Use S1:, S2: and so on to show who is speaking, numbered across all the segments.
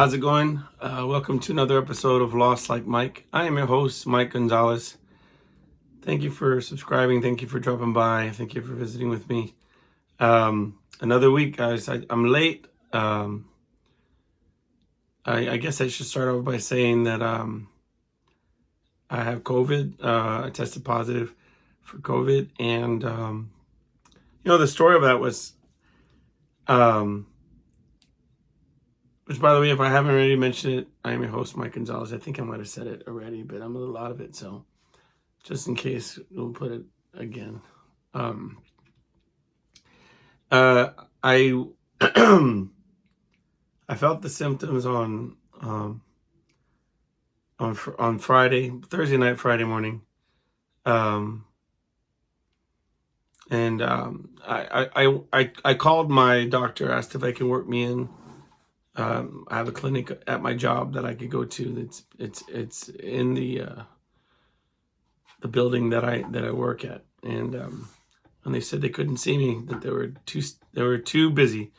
S1: How's it going? Welcome to another episode of Lost Like Mike. I am your host, Mike Gonzalez. Thank you for subscribing. Thank you for dropping by. Thank you for visiting with me. Another week, guys. I'm late. I guess I should start off by saying that I have COVID. I tested positive for COVID. And, the story of that was... which, by the way, if I haven't already mentioned it, I am your host, Mike Gonzalez. I think I might have said it already, but I'm a little out of it. So just in case, we'll put it again. I I felt the symptoms on Friday, Thursday night, Friday morning. I called my doctor, asked if I could work me in. I have a clinic at my job that I could go to. It's in the building that I work at, and they said they couldn't see me, that they were too busy,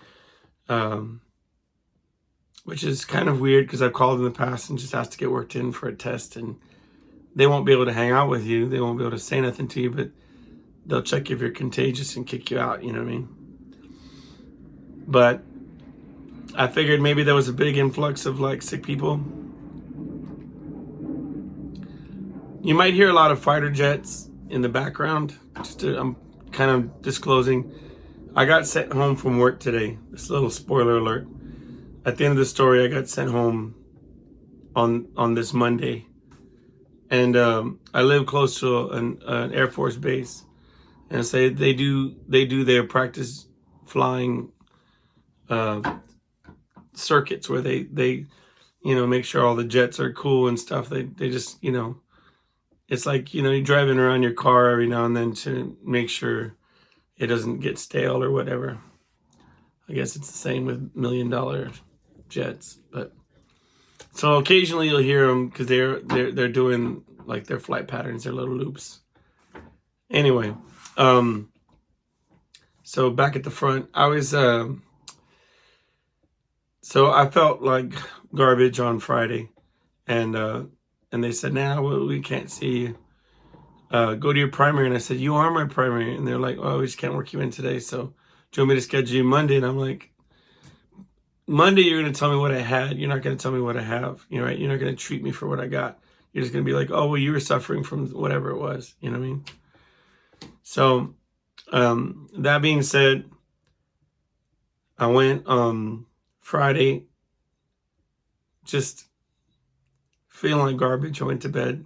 S1: which is kind of weird because I've called in the past and just asked to get worked in for a test, and they won't be able to hang out with you. They won't be able to say nothing to you, but they'll check if you're contagious and kick you out. You know what I mean? But I figured maybe there was a big influx of sick people. You might hear a lot of fighter jets in the background. I'm kind of disclosing. I got sent home from work today. This little spoiler alert. At the end of the story, I got sent home on this Monday. And I live close to an Air Force base. And say they do their practice flying circuits where they make sure all the jets are cool and stuff. They just it's like you're driving around your car every now and then to make sure it doesn't get stale or whatever. I guess it's the same with $1 million jets. But so occasionally you'll hear them because they're doing their flight patterns, their little loops. Anyway, so back at the front, I was so I felt like garbage on Friday, and they said, "Nah, well, we can't see you. Go to your primary." And I said, "You are my primary." And they're like, "Oh, we just can't work you in today. So do you want me to schedule you Monday?" And I'm like, "Monday, you're going to tell me what I had. You're not going to tell me what I have. Right? You're not going to treat me for what I got. You're just going to be like, oh, well, you were suffering from whatever it was." You know what I mean? So that being said, I went Friday just feeling like garbage. I went to bed.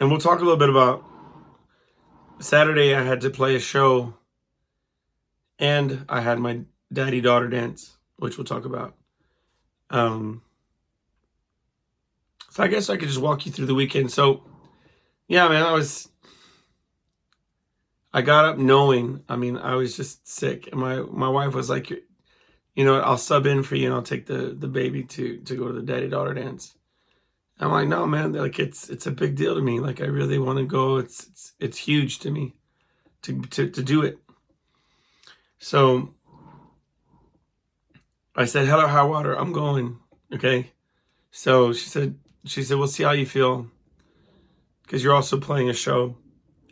S1: And we'll talk a little bit about Saturday. I had to play a show, and I had my daddy-daughter dance, which we'll talk about. So I guess I could just walk you through the weekend. So, yeah, man, I got up knowing, I was just sick. And my wife was like, I'll sub in for you and I'll take the baby to go to the daddy-daughter dance. I'm like, no, man, it's a big deal to me. I really want to go. It's huge to me to do it. So I said, hello, high water, I'm going. Okay. So she said, we'll see how you feel, because you're also playing a show.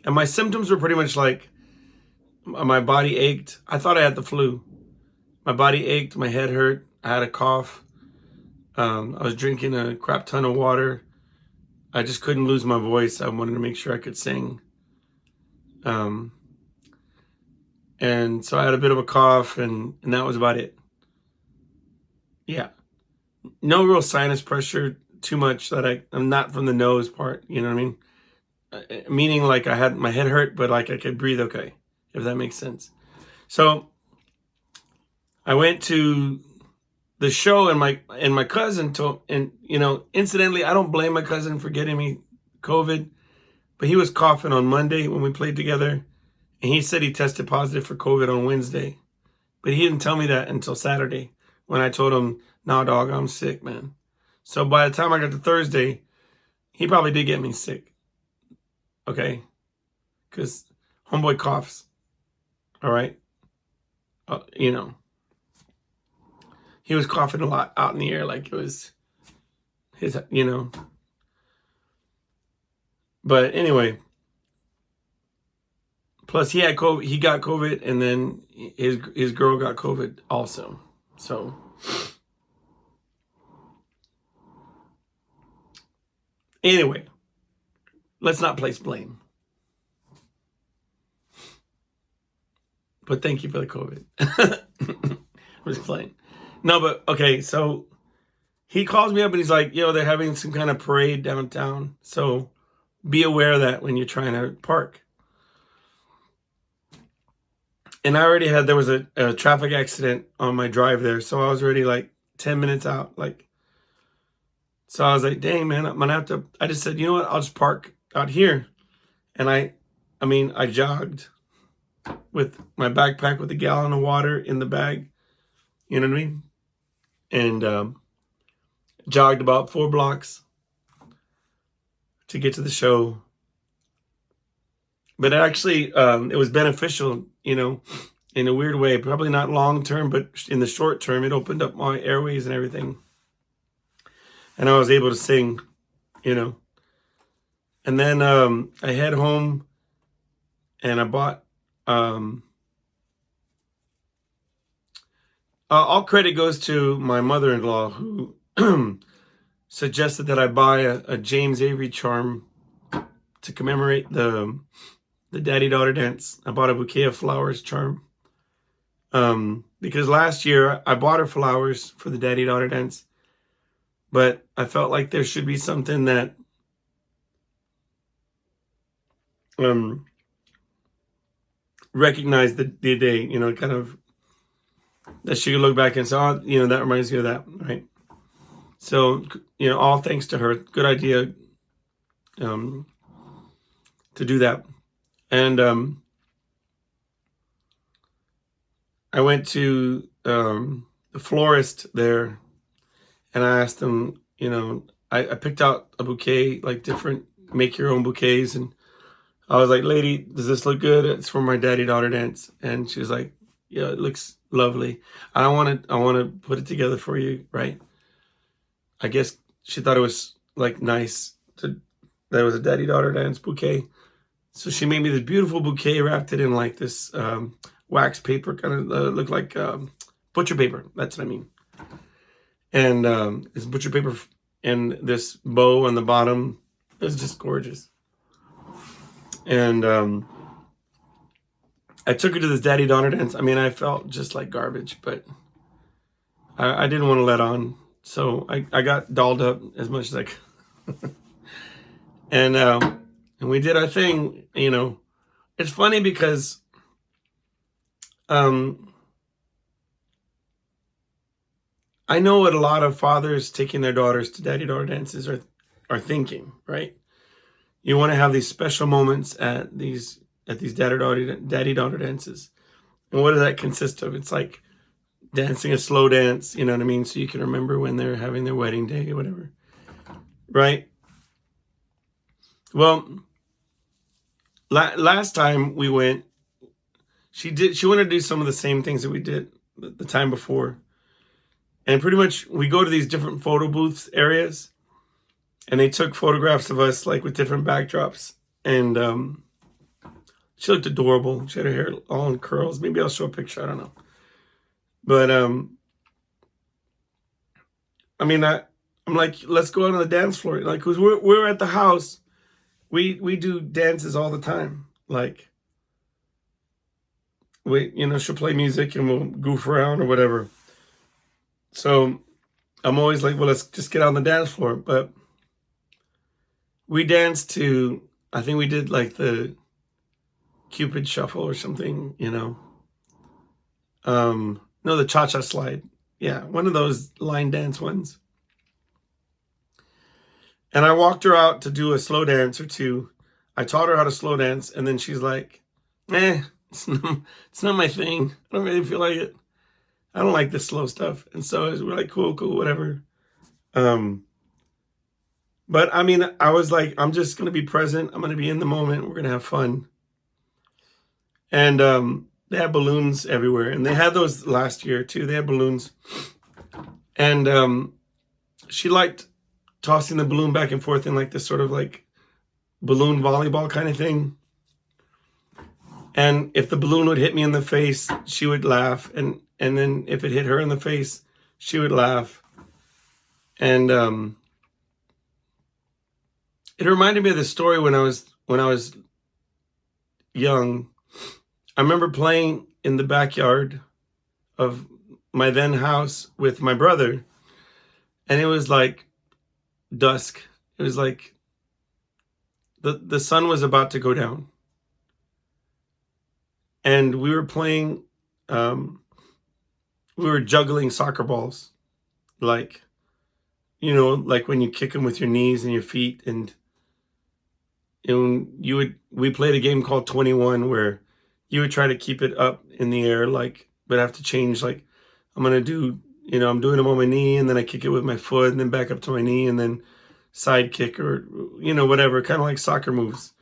S1: And my symptoms were pretty much my body ached. I thought I had the flu. My body ached, my head hurt, I had a cough. I was drinking a crap ton of water. I just couldn't lose my voice. I wanted to make sure I could sing. And so I had a bit of a cough, and that was about it. Yeah. No real sinus pressure, too much that I'm not from the nose part, you know what I mean? Meaning I had my head hurt, but I could breathe okay, if that makes sense. So I went to the show, and my cousin told, and incidentally, I don't blame my cousin for getting me COVID, but he was coughing on Monday when we played together, and he said he tested positive for COVID on Wednesday, but he didn't tell me that until Saturday when I told him, "Nah, dog, I'm sick, man." So by the time I got to Thursday, he probably did get me sick. Okay, because homeboy coughs. All right, he he was coughing a lot out in the air, like it was his, But anyway, plus he had COVID. He got COVID, and then his girl got COVID also. So anyway, let's not place blame. But thank you for the COVID. I was playing. No, but okay, so he calls me up and he's like, yo, they're having some kind of parade downtown. So be aware of that when you're trying to park. And I already there was a traffic accident on my drive there. So I was already like 10 minutes out. So I was like, dang, man, I'm going to have to, I just said, you know what? I'll just park out here. And I jogged with my backpack with a gallon of water in the bag. You know what I mean? And jogged about 4 blocks to get to the show. But actually, it was beneficial, in a weird way. Probably not long term, but in the short term, it opened up my airways and everything. And I was able to sing, And then I head home and I bought... all credit goes to my mother-in-law who suggested that I buy a James Avery charm to commemorate the daddy-daughter dance. I bought a bouquet of flowers charm. Because last year I bought her flowers for the daddy-daughter dance, but I felt like there should be something that recognized the day, kind of that she could look back and say, oh, that reminds me of that, right? So, all thanks to her. Good idea to do that. And I went to the florist there, and I asked him, I picked out a bouquet, like different make your own bouquets, and I was like, lady, does this look good? It's for my daddy-daughter dance. And she was like, yeah, it looks lovely. I want to put it together for you, right? I guess she thought it was like nice that it was a daddy-daughter dance bouquet. So she made me this beautiful bouquet, wrapped it in like this wax paper, kind of looked like butcher paper. That's what I mean. And it's butcher paper and this bow on the bottom. It was just gorgeous. And I took her to this daddy-daughter dance. I felt just like garbage, but I didn't want to let on. So I got dolled up as much as I could. And we did our thing, It's funny because I know what a lot of fathers taking their daughters to daddy-daughter dances are thinking, right? You want to have these special moments at these daddy-daughter dances. And what does that consist of? It's like dancing a slow dance, you know what I mean? So you can remember when they're having their wedding day or whatever, right? Well, last time we went, she wanted to do some of the same things that we did the time before. And pretty much we go to these different photo booths areas, and they took photographs of us like with different backdrops. And she looked adorable. She had her hair all in curls. Maybe I'll show a picture. I don't know. But I'm like, let's go out on the dance floor. Like, cause we're at the house. We do dances all the time. Like, she'll play music and we'll goof around or whatever. So I'm always like, well, let's just get on the dance floor. But we danced to, I think we did like the Cupid Shuffle or something, No, the Cha-Cha Slide. Yeah, one of those line dance ones. And I walked her out to do a slow dance or two. I taught her how to slow dance, and then she's like, it's not my thing. I don't really feel like it. I don't like this slow stuff. And so we're like, cool, whatever. But I was like, I'm just going to be present. I'm going to be in the moment. We're going to have fun. And they had balloons everywhere. And they had those last year too. They had balloons. And she liked tossing the balloon back and forth in like this sort of like balloon volleyball kind of thing. And if the balloon would hit me in the face, she would laugh. And then if it hit her in the face, she would laugh. And it reminded me of the story when I was young. I remember playing in the backyard of my then house with my brother, and it was like dusk. It was like the sun was about to go down, and we were playing. We were juggling soccer balls, like like when you kick them with your knees and your feet, and we played a game called 21 where you would try to keep it up in the air, like, but have to change, like, I'm gonna do, I'm doing them on my knee, and then I kick it with my foot, and then back up to my knee, and then side kick, or whatever, kind of like soccer moves,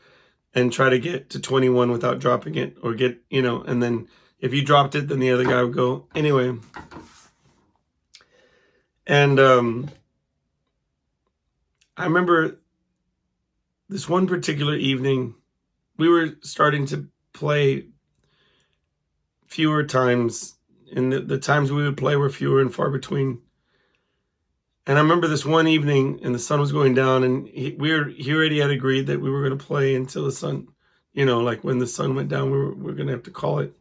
S1: and try to get to 21 without dropping it, or get, and then if you dropped it, then the other guy would go anyway. And I remember this one particular evening, we were starting to play fewer times, and the times we would play were fewer and far between. And I remember this one evening, and the sun was going down, and he already had agreed that we were going to play until the sun, like when the sun went down, we were going to have to call it.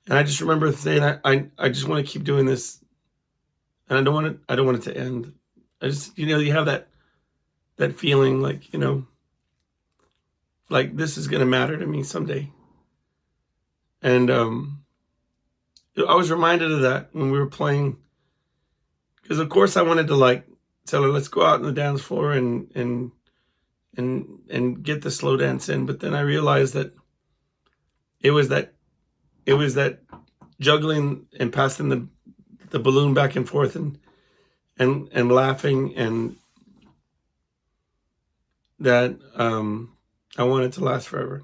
S1: And I just remember saying, I just want to keep doing this, and I don't want it to end. I just, you have that feeling like, like this is going to matter to me someday. And I was reminded of that when we were playing, because of course I wanted to like tell her, let's go out on the dance floor and get the slow dance in. But then I realized that it was that juggling and passing the balloon back and forth and laughing, and that I wanted to last forever.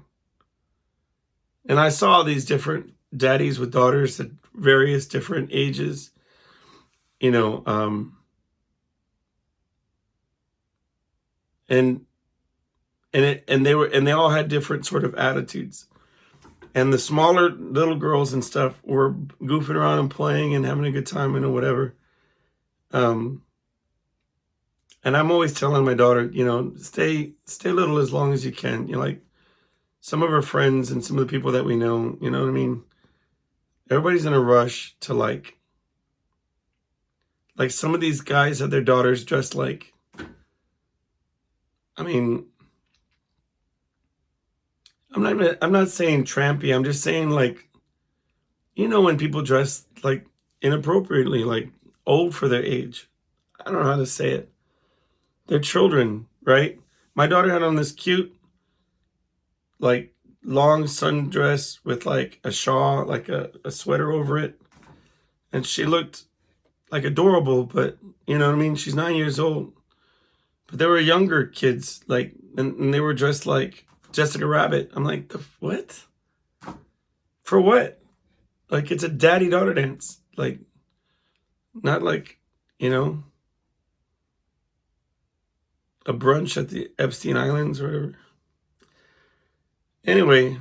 S1: And I saw these different daddies with daughters at various different ages, and they all had different sort of attitudes. And the smaller little girls and stuff were goofing around and playing and having a good time and whatever. And I'm always telling my daughter, stay little as long as you can. Like some of our friends and some of the people that we know, you know what I mean? Everybody's in a rush to like some of these guys have their daughters dressed like, I mean, I'm not saying trampy. I'm just saying, like, when people dress like inappropriately, like old for their age. I don't know how to say it. They're children, right? My daughter had on this cute, like, long sundress with like a shawl, like a sweater over it. And she looked like adorable, but you know what I mean? She's 9 years old. But there were younger kids, like, and they were dressed like Jessica Rabbit. I'm like, what? For what? Like, it's a daddy-daughter dance. Like, not like, a brunch at the Epstein Islands or whatever. Anyway,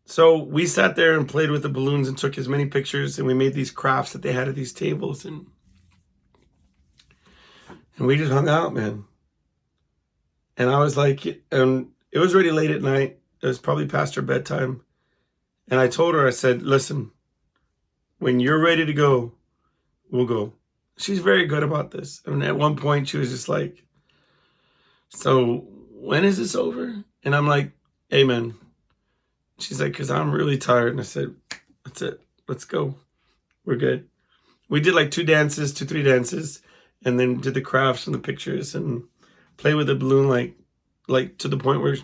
S1: so we sat there and played with the balloons and took as many pictures, and we made these crafts that they had at these tables, and we just hung out, man. And I was like, and it was already late at night. It was probably past her bedtime. And I told her, I said, listen, when you're ready to go, we'll go. She's very good about this. And at one point she was just like, so when is this over? And I'm like, amen. She's like, because I'm really tired. And I said, that's it. Let's go. We're good. We did like 3 dances, and then did the crafts and the pictures and play with the balloon, like to the point where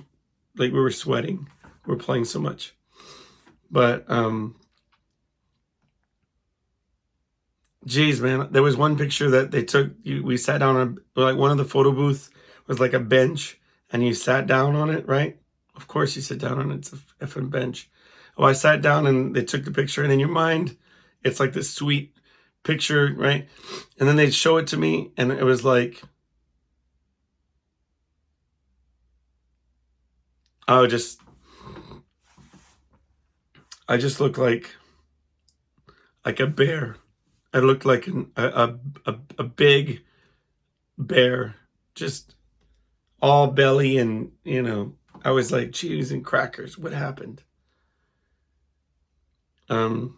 S1: like we were sweating. We were playing so much. But geez, man, there was one picture that they took. We sat down on like one of the photo booths was like a bench, and you sat down on it, right? Of course you sit down on it. It's a effing bench. I sat down and they took the picture, and in your mind, it's like this sweet picture, right? And then they'd show it to me, and it was like, I would just, I just looked like a bear. I looked like a big bear, just all belly, and I was like, cheese and crackers. What happened? Well,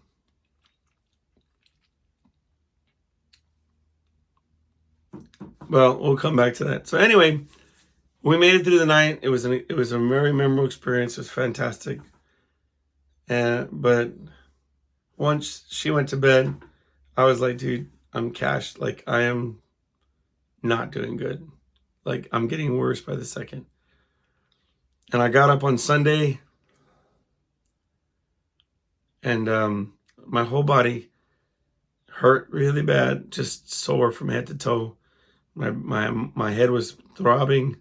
S1: we'll come back to that. So anyway, we made it through the night. It was a very memorable experience. It was fantastic. But once she went to bed, I was like, dude, I'm cashed. Like, I am not doing good. Like, I'm getting worse by the second. And I got up on Sunday, and my whole body hurt really bad, just sore from head to toe. My head was throbbing.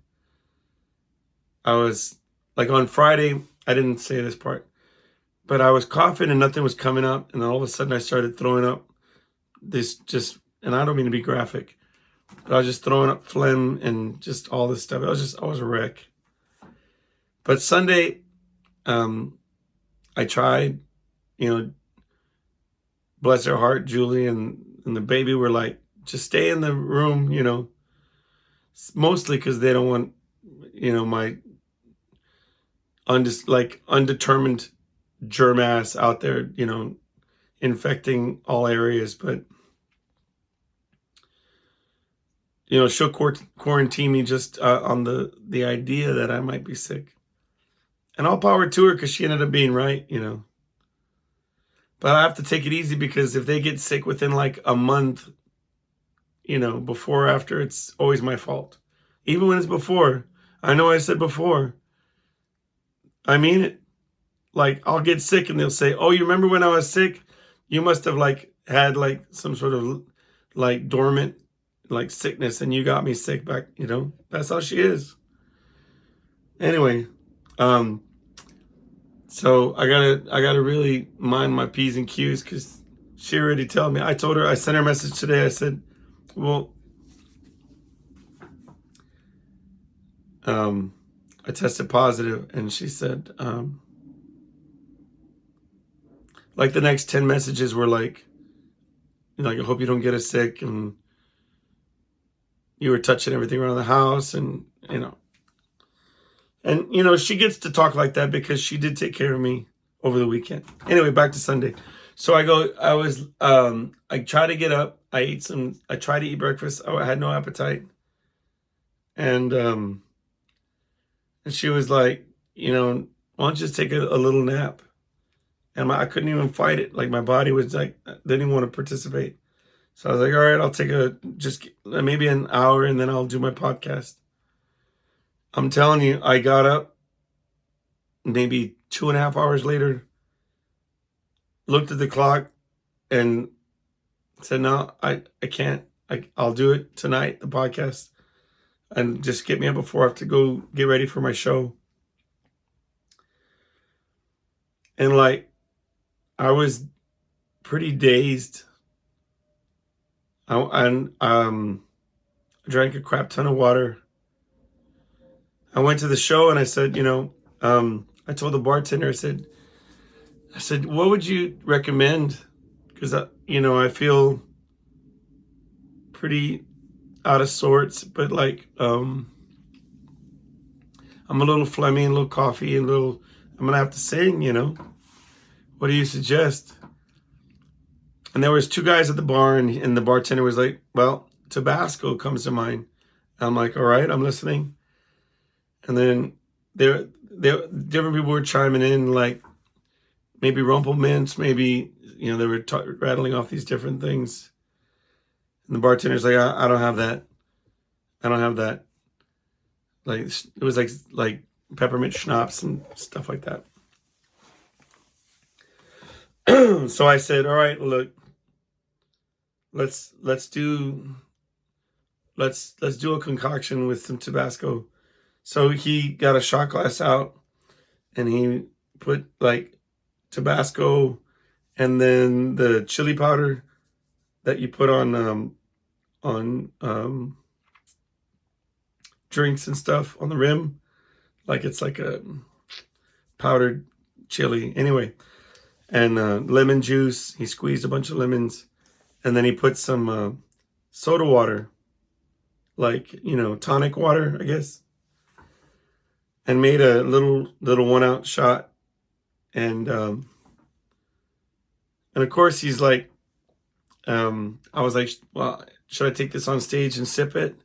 S1: I was like, on Friday, I didn't say this part, but I was coughing and nothing was coming up, and then all of a sudden I started throwing up and I don't mean to be graphic, but I was just throwing up phlegm and just all this stuff. I was a wreck. But Sunday, I tried, bless her heart, Julie and the baby were like, just stay in the room, mostly because they don't want, my undetermined germ ass out there, infecting all areas. But, she'll quarantine me just on the idea that I might be sick. And all power to her, because she ended up being right, But I have to take it easy, because if they get sick within like a month, before or after, it's always my fault. Even when it's before. I know I said before. I mean it. Like, I'll get sick and they'll say, oh, you remember when I was sick? You must have had some sort of dormant sickness, and you got me sick back, That's how she is. Anyway, so I gotta really mind my P's and Q's, because she already told me. I sent her a message today. I said, well, I tested positive, and she said, the next 10 messages were I hope you don't get us sick, and you were touching everything around the house, and she gets to talk like that because she did take care of me over the weekend. Anyway, back to Sunday. So I try to get up. I tried to eat breakfast. I had no appetite. And she was like, why don't you just take a little nap? And I couldn't even fight it. Like, my body was like, didn't even want to participate. So I was like, all right, I'll take just maybe an hour, and then I'll do my podcast. I'm telling you, I got up maybe 2.5 hours later, looked at the clock, and said, no, I can't. I'll do it tonight, the podcast, and just get me up before I have to go get ready for my show. And I was pretty dazed. I drank a crap ton of water. I went to the show, and I said, I told the bartender, I said, what would you recommend? Because, I feel pretty out of sorts, but I'm a little phlegmy and a little coffee and I'm going to have to sing, What do you suggest? And there was 2 guys at the bar, and the bartender was like, well, Tabasco comes to mind. And I'm like, all right, I'm listening. And then there different people were chiming in, maybe Rumple Mints, maybe, they were rattling off these different things. And the bartender's like, I don't have that. I don't have that. It was like peppermint schnapps and stuff like that. So I said, all right, look, let's do a concoction with some Tabasco. So he got a shot glass out, and he put Tabasco, and then the chili powder that you put on drinks and stuff on the rim, like it's like a powdered chili. Anyway, and lemon juice. He squeezed a bunch of lemons, and then he put some soda water, like, tonic water, I guess, and made a little 1 ounce shot. And of course he's like, I was like, well, should I take this on stage and sip it?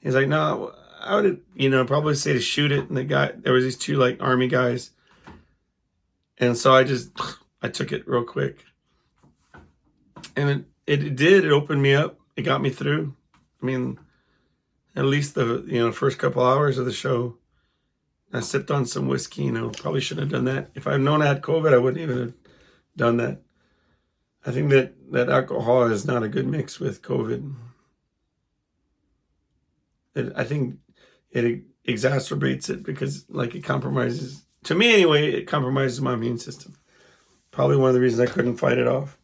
S1: He's like, no, I would, probably say to shoot it. And there was these two like army guys. And so I took it real quick. And it opened me up. It got me through. I mean, at least the, first couple hours of the show, I sipped on some whiskey, probably shouldn't have done that. If I'd known I had COVID, I wouldn't even have done that. I think that alcohol is not a good mix with COVID. I think it exacerbates it because, like, it compromises, to me anyway, it compromises my immune system. Probably one of the reasons I couldn't fight it off.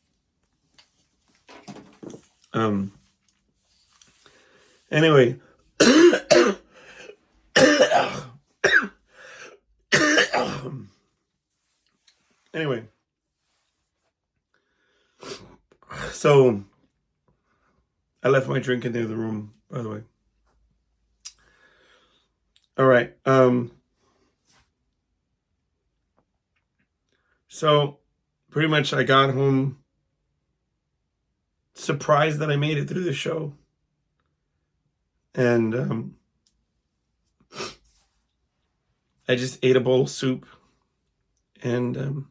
S1: Anyway. Anyway. So, I left my drink in the other room, by the way. All right. So, pretty much I got home surprised that I made it through the show. And I just ate a bowl of soup and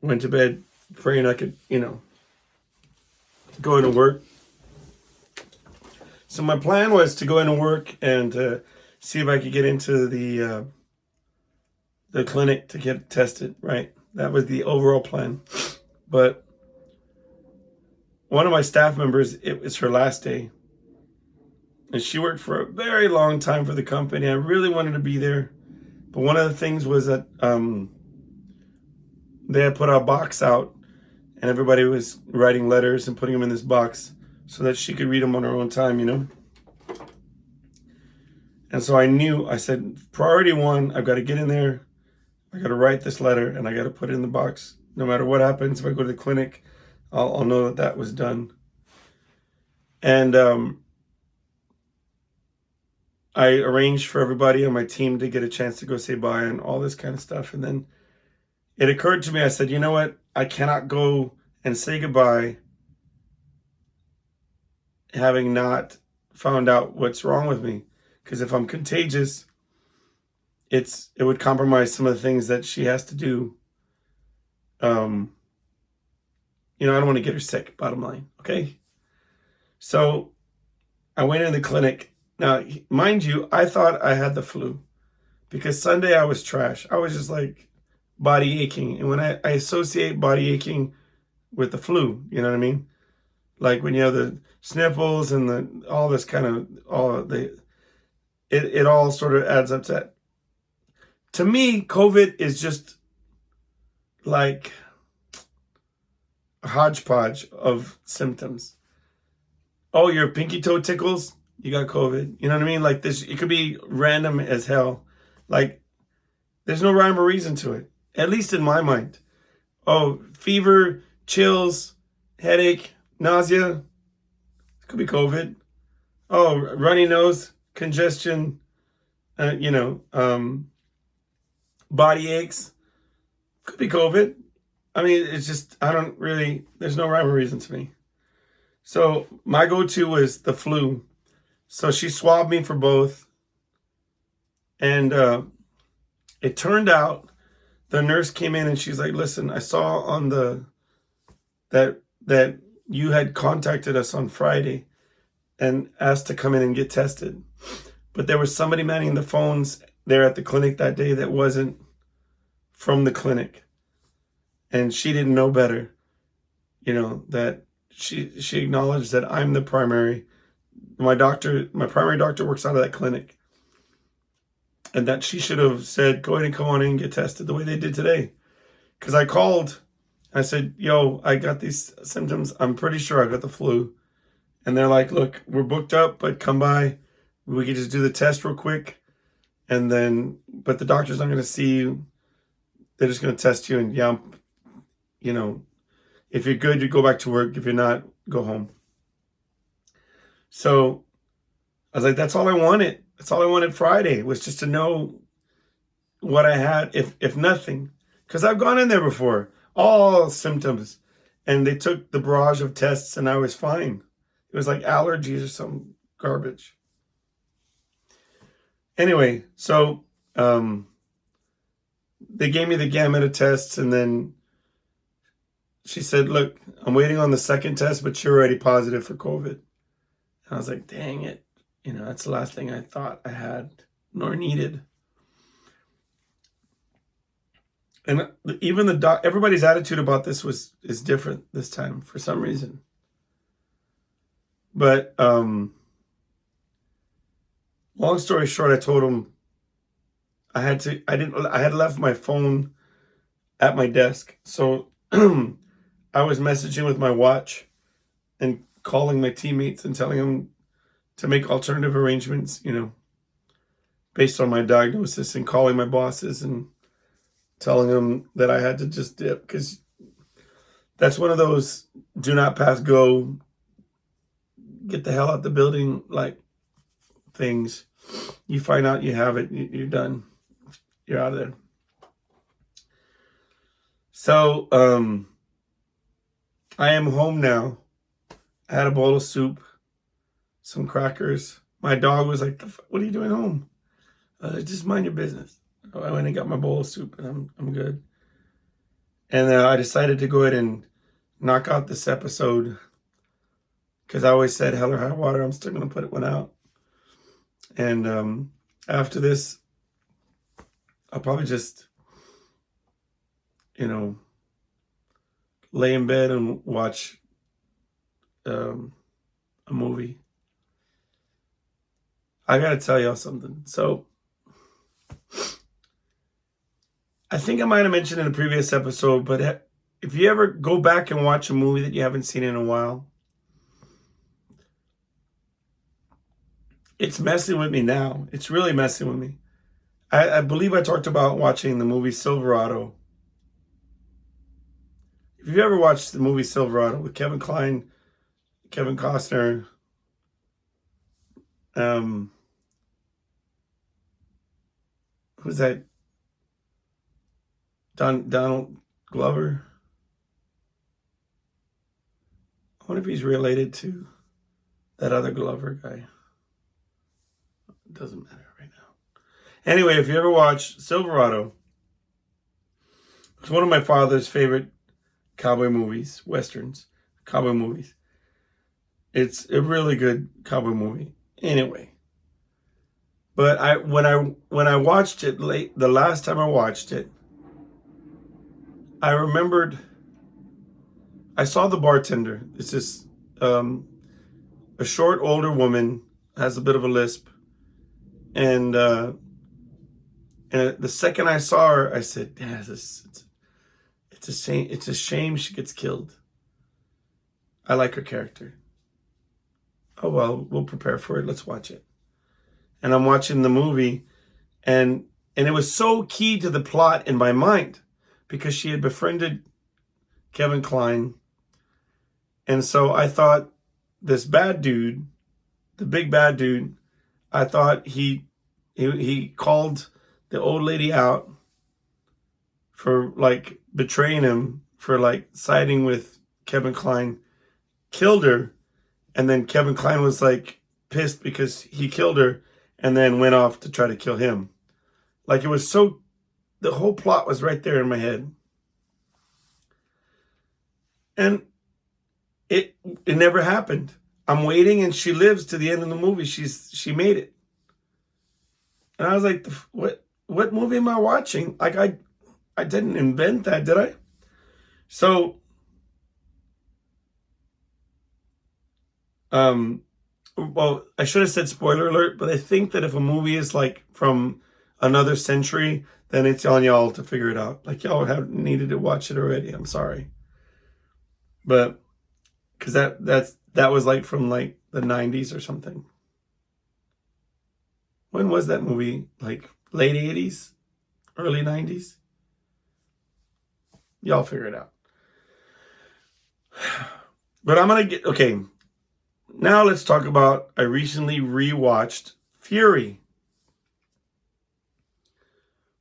S1: went to bed praying I could, go into work. So my plan was to go into work and see if I could get into the clinic to get tested, right? That was the overall plan. But one of my staff members, it was her last day. And she worked for a very long time for the company. I really wanted to be there. But one of the things was that they had put a box out and everybody was writing letters and putting them in this box so that she could read them on her own time, And so I said, priority one, I've got to get in there. I got to write this letter and I got to put it in the box. No matter what happens, if I go to the clinic, I'll know that was done. And I arranged for everybody on my team to get a chance to go say bye and all this kind of stuff. And then it occurred to me, I said, you know what? I cannot go and say goodbye having not found out what's wrong with me. Because if I'm contagious, it would compromise some of the things that she has to do. I don't want to get her sick, bottom line, okay? So I went in the clinic. Now, mind you, I thought I had the flu because Sunday I was trash. I was just like body aching. And when I associate body aching with the flu, you know what I mean? Like when you have the sniffles and all this kind of, it all sort of adds up to that. To me, COVID is just like a hodgepodge of symptoms. Oh, your pinky toe tickles? You got COVID. You know what I mean? Like this, it could be random as hell. Like there's no rhyme or reason to it, at least in my mind. Oh, fever, chills, headache, nausea. It could be COVID. Oh, runny nose, congestion, body aches. Could be COVID. I mean, it's just, there's no rhyme or reason to me. So my go-to was the flu. So she swabbed me for both. And it turned out the nurse came in and she's like, listen, I saw on that you had contacted us on Friday and asked to come in and get tested. But there was somebody manning the phones there at the clinic that day that wasn't from the clinic. And she didn't know better, that she acknowledged that I'm the primary. My primary doctor works out of that clinic. And that she should have said, go ahead and come on in and get tested the way they did today. because I called. I said, yo, I got these symptoms. I'm pretty sure I got the flu. And they're like, look, we're booked up, but come by. We could just do the test real quick. And then, but the doctor's not going to see you. They're just going to test you. And yeah, you know, if you're good, you go back to work. If you're not, go home. So I was like, that's all I wanted. That's all I wanted Friday, was just to know what I had, if nothing. Because I've gone in there before, all symptoms. And they took the barrage of tests and I was fine. It was like allergies or some garbage. Anyway, so they gave me the gamut of tests, and then she said, look, I'm waiting on the second test, but you're already positive for COVID. And I was like, dang it. You know, that's the last thing I thought I had nor needed. And even everybody's attitude about this is different this time for some reason. But long story short, I told him I had left my phone at my desk. So I was messaging with my watch and calling my teammates and telling them to make alternative arrangements, you know, based on my diagnosis, and calling my bosses and telling them that I had to just dip, because that's one of those do not pass go, get the hell out the building like things. You find out you have it, you're done. You're out of there. So I am home now. I had a bowl of soup, some crackers. My dog was like, what are you doing home? Just mind your business. I went and got my bowl of soup, and I'm good. And I decided to go ahead and knock out this episode, because I always said hell or high water, I'm still going to put one out. And after this, I'll probably just, you know, lay in bed and watch a movie. I got to tell y'all something. So I think I might have mentioned in a previous episode, but if you ever go back and watch a movie that you haven't seen in a while, it's messing with me now. It's really messing with me. I believe I talked about watching the movie Silverado. If you've ever watched the movie Silverado with Kevin Kline, Kevin Costner, who's that? Donald Glover. I wonder if he's related to that other Glover guy. It doesn't matter right now. Anyway, if you ever watch Silverado, it's one of my father's favorite cowboy movies, westerns, cowboy movies. It's a really good cowboy movie. Anyway, but when I watched it the last time I watched it, I remembered I saw the bartender. It's this a short older woman, has a bit of a lisp, and the second I saw her, I said, "Yeah, it's a shame. It's a shame she gets killed. I like her character. Oh well, we'll prepare for it. Let's watch it." And I'm watching the movie, and it was so key to the plot in my mind, because she had befriended Kevin Kline. And so I thought this bad dude, the big bad dude, I thought he called the old lady out for like betraying him, for like siding with Kevin Kline, killed her, and then Kevin Kline was like pissed because he killed her, and then went off to try to kill him. Like, it was so, the whole plot was right there in my head. And it never happened. I'm waiting, and she lives to the end of the movie. She made it. And I was like, what movie am I watching? Like, I didn't invent that, did I? So well, I should have said spoiler alert, but I think that if a movie is like from another century, then it's on y'all to figure it out. Like, y'all have needed to watch it already. I'm sorry. But because that was like from like the 90s or something. When was that movie? Like late 80s, early 90s? Y'all figure it out. But I'm going to get, okay. Now let's talk about, I recently rewatched Fury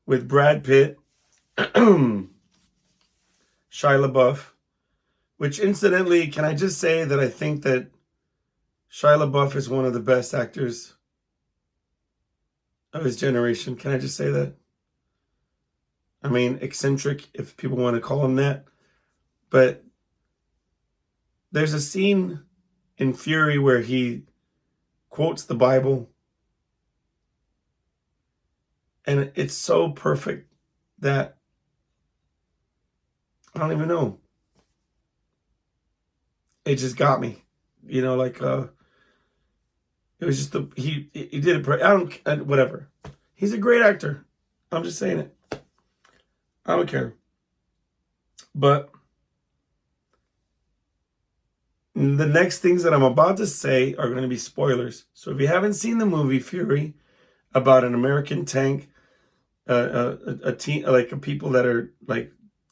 S1: with Brad Pitt, Shia LaBeouf, which incidentally, can I just say that I think that Shia LaBeouf is one of the best actors of his generation. Can I just say that? I mean, eccentric, if people want to call him that. But there's a scene in Fury where he quotes the Bible. And it's so perfect that I don't even know. It just got me. You know, like it was just he did it. Whatever. He's a great actor. I'm just saying it. I don't care. But the next things that I'm about to say are going to be spoilers. So if you haven't seen the movie Fury, about an American tank, a team, like people that are like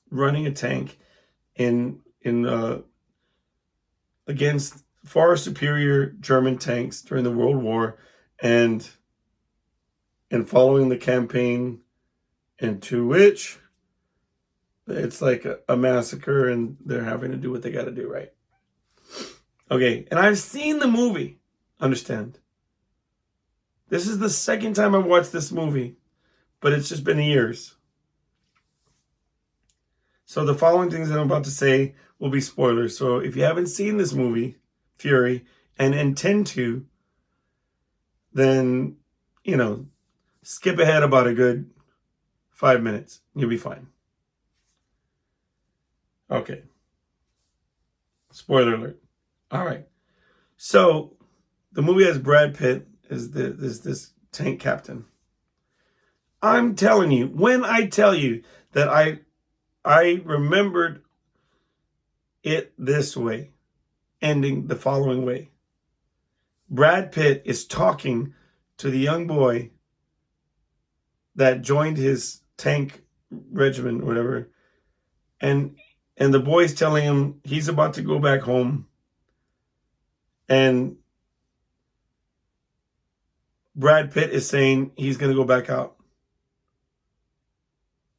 S1: running a tank in against far superior German tanks during the World War, and following the campaign, into which it's like a massacre, and they're having to do what they got to do, right? Okay, and I've seen the movie. Understand? This is the second time I've watched this movie, but it's just been years. So the following things that I'm about to say will be spoilers. So if you haven't seen this movie, Fury, and intend to, then, you know, skip ahead about a good 5 minutes. You'll be fine. Okay. Spoiler alert. All right. So the movie has Brad Pitt as this tank captain. I'm telling you, when I tell you that I remembered it this way, ending the following way. Brad Pitt is talking to the young boy that joined his tank regiment or whatever, and the boy's telling him he's about to go back home, and Brad Pitt is saying he's going to go back out.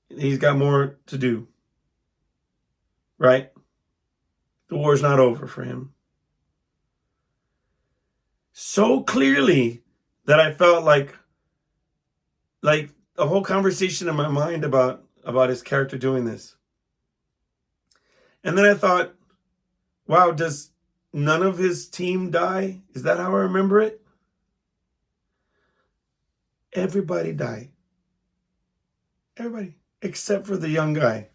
S1: He's got more to do, right? The war's not over for him. So clearly that I felt like a whole conversation in my mind about his character doing this. And then I thought, wow, does none of his team die? Is that how I remember it? Everybody died. Everybody, except for the young guy.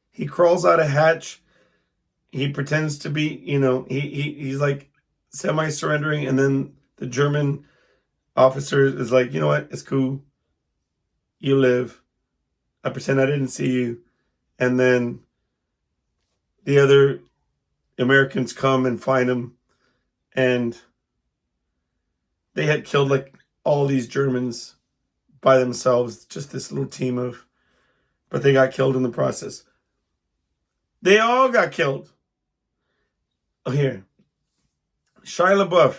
S1: He crawls out a hatch. He pretends to be, he's like semi-surrendering, and then the German officer is like, you know what, it's cool. You live. I pretend I didn't see you. And then the other Americans come and find him, and they had killed like all these Germans by themselves, just this little team but they got killed in the process. They all got killed. Oh, here. Shia LaBeouf.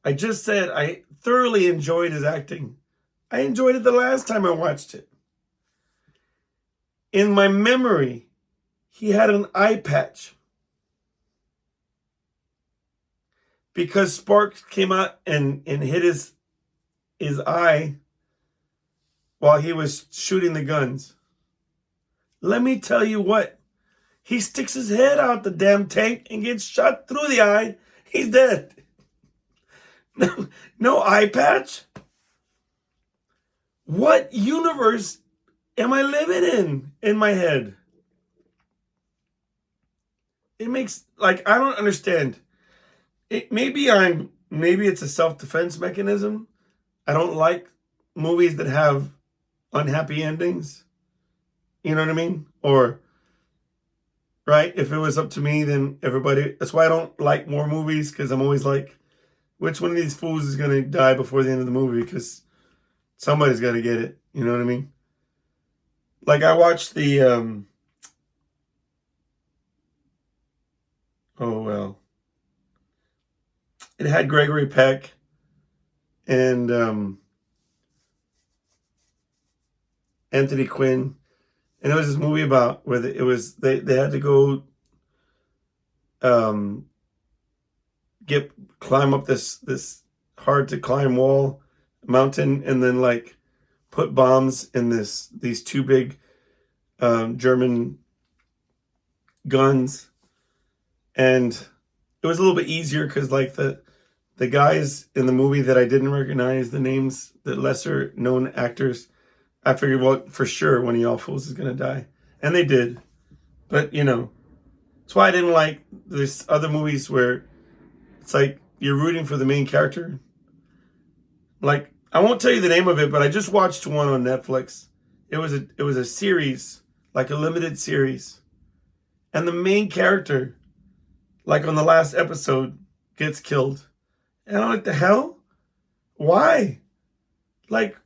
S1: I just said I thoroughly enjoyed his acting. I enjoyed it the last time I watched it. In my memory, he had an eye patch, because sparks came out and hit his eye while he was shooting the guns. Let me tell you what. He sticks his head out the damn tank and gets shot through the eye. He's dead. No eye patch? What universe am I living in my head? It makes, like, I don't understand. Maybe it's a self-defense mechanism. I don't like movies that have unhappy endings. You know what I mean? Or, right? If it was up to me, then everybody. That's why I don't like more movies, because I'm always like, which one of these fools is going to die before the end of the movie? Because somebody's got to get it. You know what I mean? Like I watched the, oh, well, it had Gregory Peck and Anthony Quinn. And it was this movie about where they had to go um, climb up this hard to climb wall mountain, and then like put bombs in these two big German guns. And it was a little bit easier because like the guys in the movie that I didn't recognize the names, the lesser known actors, I figured, well, for sure one of y'all fools is gonna die, and they did. But that's why I didn't like this other movies where it's like you're rooting for the main character. Like, I won't tell you the name of it, but I just watched one on Netflix. It was a series, like a limited series, and the main character, like on the last episode, gets killed. And I'm like, the hell? Why? Like,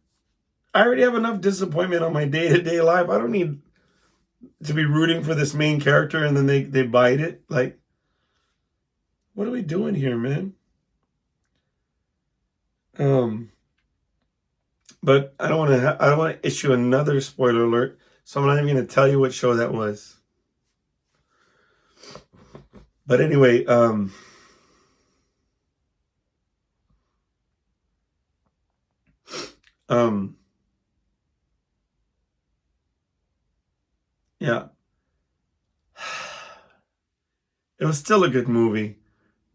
S1: I already have enough disappointment on my day-to-day life. I don't need to be rooting for this main character and then they bite it. Like, what are we doing here, man? But I don't want to issue another spoiler alert, so I'm not even going to tell you what show that was. But anyway, yeah, it was still a good movie,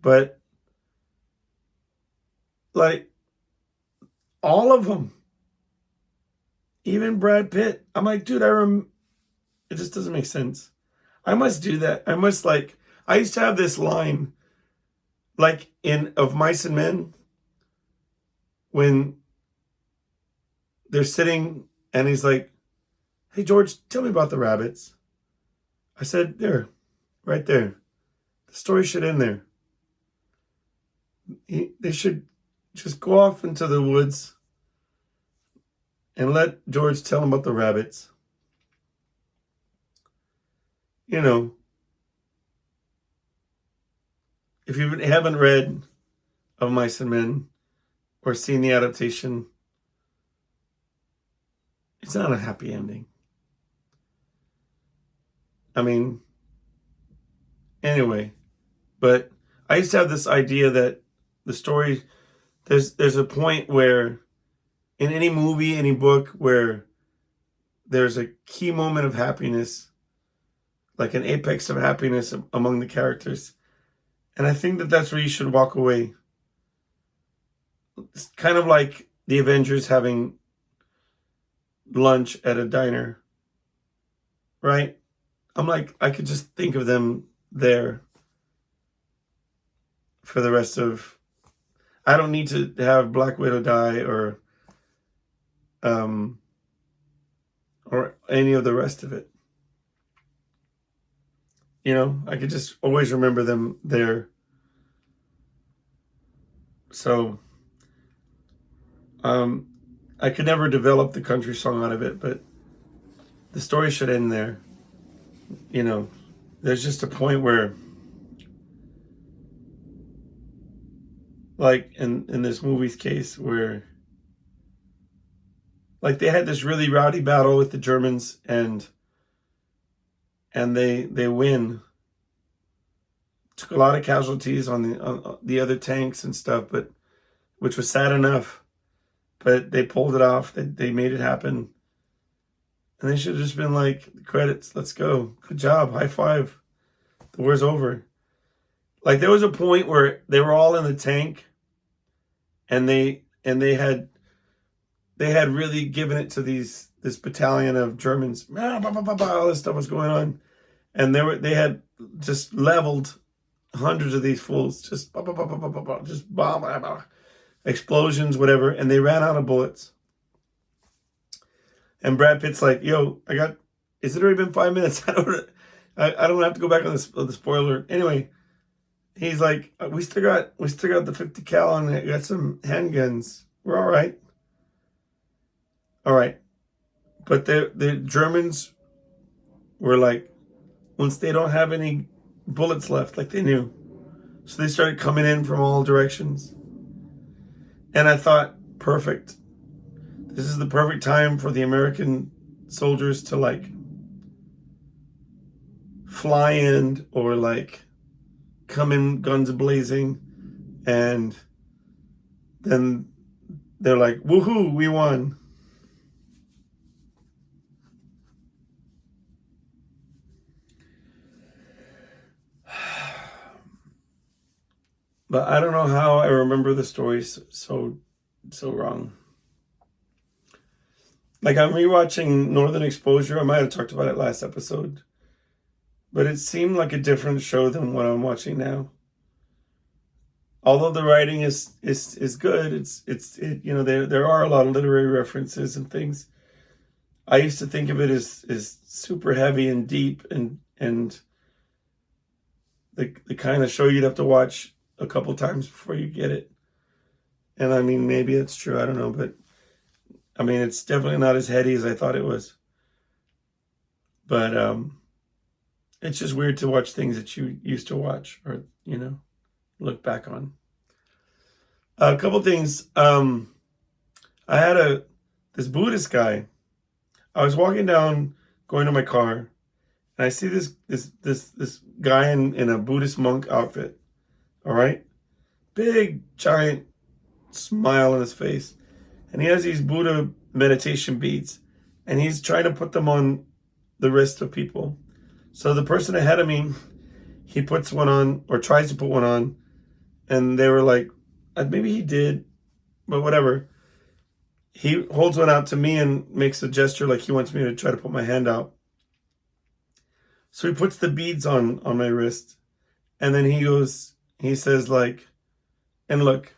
S1: but like all of them, even Brad Pitt, I'm like, dude, it just doesn't make sense. I must do that. I used to have this line, like in Of Mice and Men, when they're sitting and he's like, hey, George, tell me about the rabbits. I said, there, right there. The story should end there. They should just go off into the woods and let George tell him about the rabbits. You know, if you haven't read Of Mice and Men or seen the adaptation, it's not a happy ending. I mean, anyway, but I used to have this idea that the story, there's a point where in any movie, any book, where there's a key moment of happiness, like an apex of happiness among the characters. And I think that that's where you should walk away. It's kind of like the Avengers having lunch at a diner, right? I'm like, I could just think of them there for the rest of. I don't need to have Black Widow die or any of the rest of it. I could just always remember them there. So, I could never develop the country song out of it, but the story should end there. There's just a point where, like in this movie's case, where like they had this really rowdy battle with the Germans, and they win. Took a lot of casualties on the other tanks and stuff, but which was sad enough. But they pulled it off. They made it happen. And they should have just been like, credits, let's go. Good job. High five. The war's over. Like there was a point where they were all in the tank and they had really given it to this battalion of Germans. All this stuff was going on. And they had just leveled hundreds of these fools, just bomb, explosions, whatever, and they ran out of bullets. And Brad Pitt's like, yo, is it already been 5 minutes? I don't have to go back on the spoiler. Anyway, he's like, we still got the 50 cal and I got some handguns. We're all right. All right. But the Germans were like, once they don't have any bullets left, like they knew. So they started coming in from all directions. And I thought, perfect. This is the perfect time for the American soldiers to like fly in or like come in guns blazing, and then they're like, woohoo, we won. But I don't know how I remember the story so wrong. Like, I'm rewatching Northern Exposure. I might have talked about it last episode, but it seemed like a different show than what I'm watching now. Although the writing is good, there are a lot of literary references and things. I used to think of it as super heavy and deep and the kind of show you'd have to watch a couple times before you get it. And I mean, maybe it's true. I don't know, but I mean, it's definitely not as heady as I thought it was. But it's just weird to watch things that you used to watch or, look back on. A couple things. I had this Buddhist guy. I was walking down, going to my car, and I see this guy in a Buddhist monk outfit. All right, big giant smile on his face, and he has these Buddha meditation beads, and he's trying to put them on the wrist of people. So the person ahead of me, he puts one on or tries to put one on, and they were like, maybe he did, but whatever. He holds one out to me and makes a gesture like he wants me to try to put my hand out. So he puts the beads on my wrist, and then he says like, and look,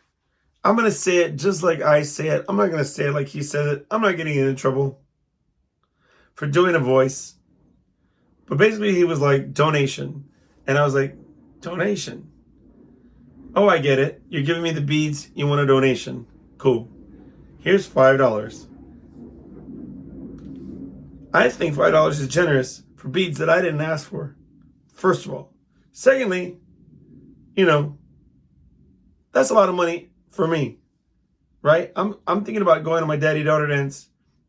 S1: I'm going to say it just like I say it. I'm not going to say it like he says it. I'm not getting into trouble for doing a voice. But basically he was like, donation. And I was like, donation? Oh, I get it. You're giving me the beads. You want a donation. Cool. Here's $5. I think $5 is generous for beads that I didn't ask for, first of all. Secondly, that's a lot of money for me, right? I'm thinking about going to my daddy-daughter dance.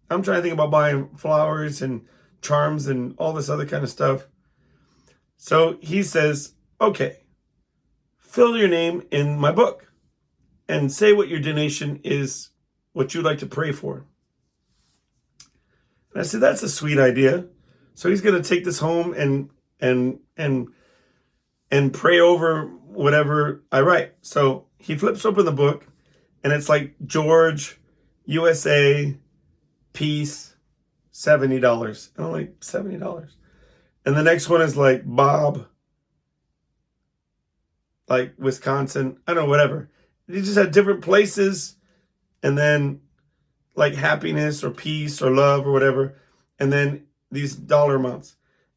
S1: I'm trying to think about buying flowers and charms and all this other kind of stuff. So he says, okay, fill your name in my book and say what your donation is, what you'd like to pray for. And I said, that's a sweet idea. So he's going to take this home and pray over whatever I write. So he flips open the book, and it's like George, USA, peace, $70. And I'm like, $70. And the next one is like Bob, like Wisconsin. I don't know, whatever. He just had different places, and then like happiness or peace or love or whatever, and then these dollar amounts.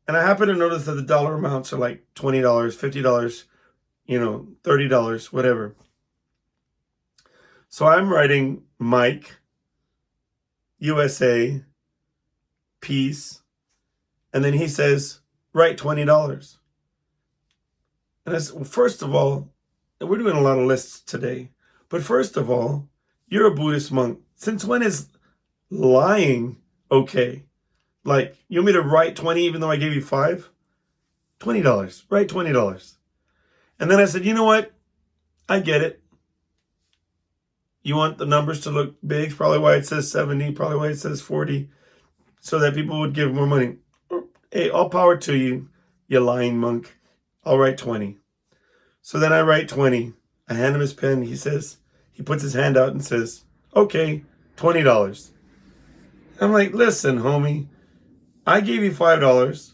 S1: And I happen to notice that the dollar amounts are like $20, $50, $30, whatever. So I'm writing Mike, USA, peace, and then he says, write $20. And I said, well, first of all, and we're doing a lot of lists today, but first of all, you're a Buddhist monk. Since when is lying okay? Like, you want me to write 20 even though I gave you 5? $20. Write $20. And then I said, you know what? I get it. You want the numbers to look big, probably why it says 70, probably why it says 40, so that people would give more money. Hey, all power to you, you lying monk. I'll write 20. So then I write 20. I hand him his pen. He puts his hand out and says, okay, $20. I'm like, listen, homie, I gave you $5.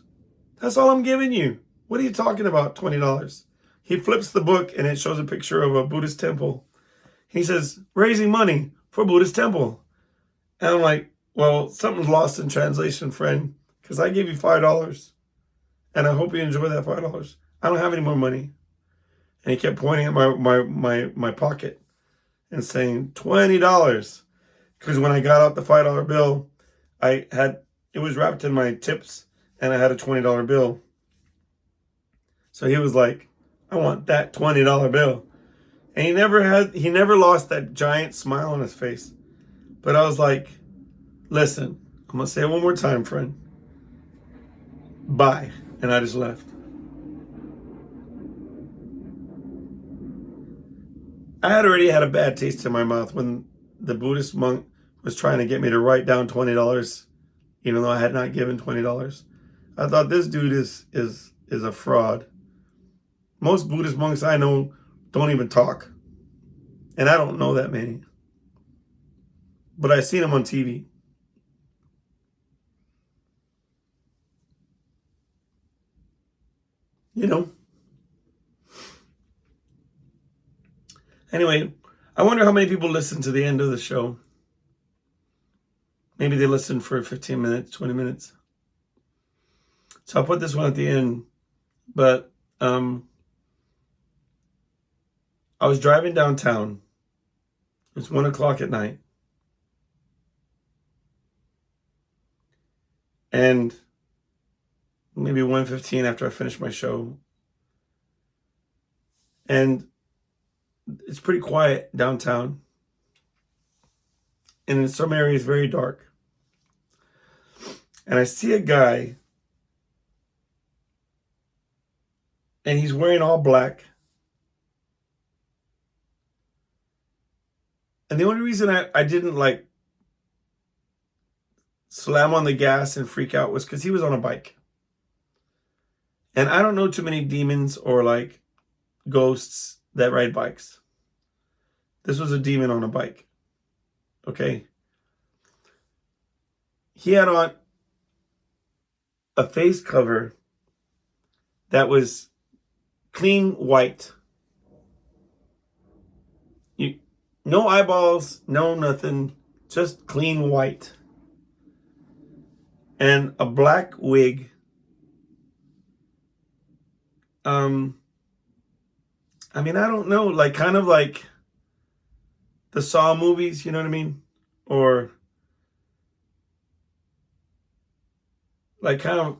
S1: That's all I'm giving you. What are you talking about, $20? He flips the book and it shows a picture of a Buddhist temple. He says, raising money for Buddhist temple. And I'm like, Well, something's lost in translation, friend, because I gave you $5, and I hope you enjoy that $5. I don't have any more money. And he kept pointing at my pocket and saying $20. Because when I got out the $5 bill, it was wrapped in my tips, and I had a $20 bill. So he was like, I want that $20 bill. And he never lost that giant smile on his face. But I was like, listen, I'm going to say it one more time, friend. Bye. And I just left. I had already had a bad taste in my mouth when the Buddhist monk was trying to get me to write down $20, even though I had not given $20. I thought this dude is a fraud. Most Buddhist monks I know don't even talk. And I don't know that many. But I've seen them on TV. You know? Anyway, I wonder how many people listen to the end of the show. Maybe they listen for 15 minutes, 20 minutes. So I'll put this one at the end. But I was driving downtown. It's 1 o'clock at night. And maybe 1:15 after I finished my show. And it's pretty quiet downtown. And in some areas, very dark. And I see a guy, and he's wearing all black. And the only reason I didn't like slam on the gas and freak out was because he was on a bike. And I don't know too many demons or like ghosts that ride bikes. This was a demon on a bike. Okay. He had on a face cover that was clean white. No eyeballs, no nothing, just clean white. And a black wig. I mean, I don't know, like kind of like the Saw movies, you know what I mean? Or like kind of,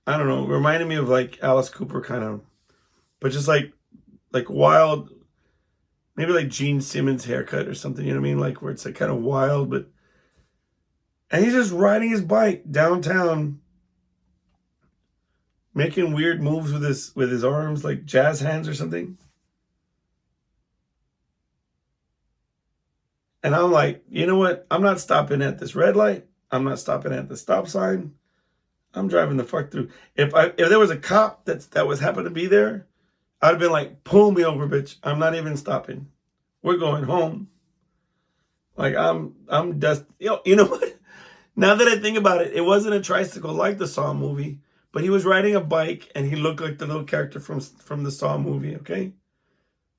S1: I don't know, reminded me of like Alice Cooper kind of, but just like wild, maybe like Gene Simmons haircut or something, you know what I mean? Like where it's like kind of wild, but, and he's just riding his bike downtown, making weird moves with his arms, like jazz hands or something. And I'm like, you know what? I'm not stopping at this red light. I'm not stopping at the stop sign. I'm driving the fuck through. If there was a cop that was happened to be there, I'd have been like, pull me over, bitch. I'm not even stopping. We're going home. Like I'm dust. You know what? Now that I think about it, it wasn't a tricycle like the Saw movie, but he was riding a bike and he looked like the little character from the Saw movie. Okay,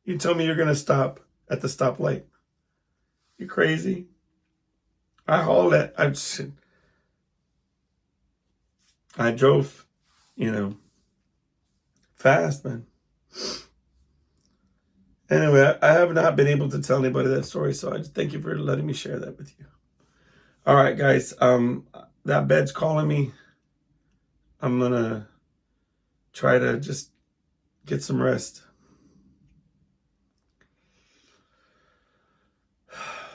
S1: you tell me you're gonna stop at the stoplight? You crazy? I hauled that. I drove, fast, man. Anyway, I have not been able to tell anybody that story, so I just thank you for letting me share that with you. All right, guys. That bed's calling me. I'm gonna try to just get some rest.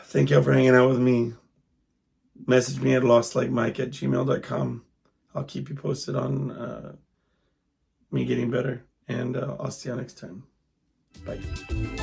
S1: Thank y'all for hanging out with me. Message me at lostlikemike@gmail.com. I'll keep you posted on me getting better, and I'll see you next time. Bye.